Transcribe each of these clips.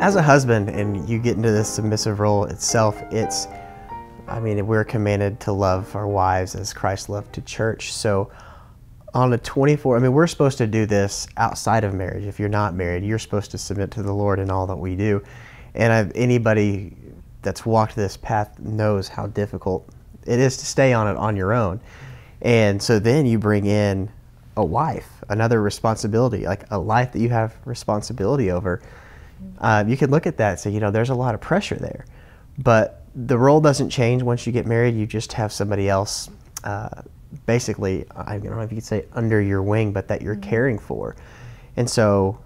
As a husband and you get into this submissive role itself, we're commanded to love our wives as Christ loved the church. So on a 24, we're supposed to do this outside of marriage. If you're not married, you're supposed to submit to the Lord in all that we do. And anybody that's walked this path knows how difficult it is to stay on it on your own. And so then you bring in a wife, another responsibility, like a life that you have responsibility over. You can look at that and say, there's a lot of pressure there. But the role doesn't change once you get married. You just have somebody else, basically, I don't know if you could say under your wing, but that you're caring for. And so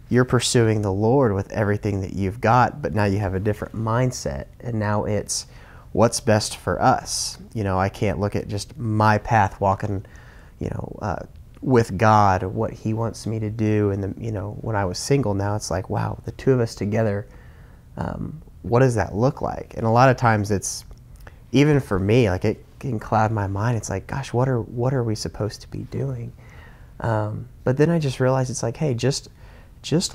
you're pursuing the Lord with everything that you've got, but now you have a different mindset. And now it's what's best for us. I can't look at just my path walking, with God, what He wants me to do. And when I was single, now it's like, wow, the two of us together, what does that look like? And a lot of times it's, even for me, like it can cloud my mind. It's like, gosh, what are we supposed to be doing? But then I just realized it's like, hey, just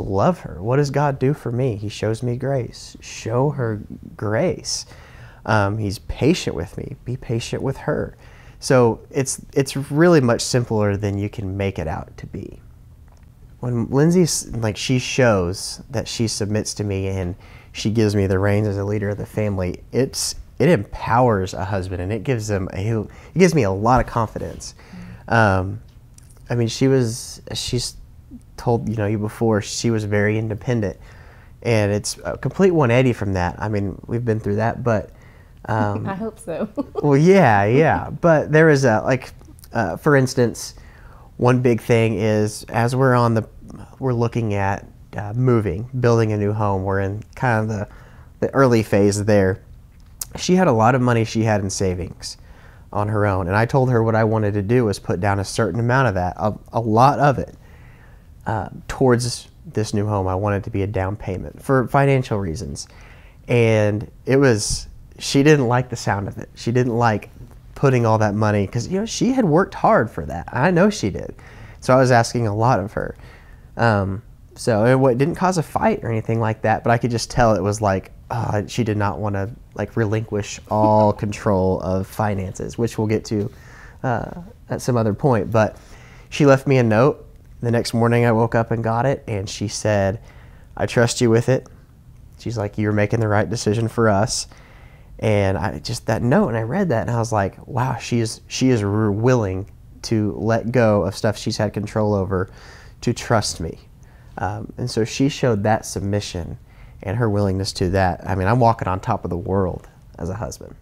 love her. What does God do for me? He shows me grace. Show her grace. He's patient with me. Be patient with her. So it's really much simpler than you can make it out to be. When Lindsay's she shows that she submits to me and she gives me the reins as a leader of the family, it empowers a husband, and it gives me a lot of confidence. She's told you before, she was very independent, and it's a complete 180 from that. We've been through that, but I hope so. well, yeah. But there is for instance, one big thing is as we're looking at building a new home. We're in kind of the early phase there. She had a lot of money she had in savings on her own, and I told her what I wanted to do was put down a certain amount of that, a lot of it, towards this new home. I wanted to be a down payment for financial reasons, and she didn't like the sound of it. She didn't like putting all that money because she had worked hard for that. I know she did, so I was asking a lot of her. So it didn't cause a fight or anything like that, but I could just tell it was like she did not want to relinquish all control of finances, which we'll get to at some other point. But she left me a note. The next morning I woke up and got it, and she said, "I trust you with it." She's like, "You're making the right decision for us." And that note, and I read that, and I was like, wow, she is willing to let go of stuff she's had control over to trust me. And so she showed that submission and her willingness to that. I'm walking on top of the world as a husband.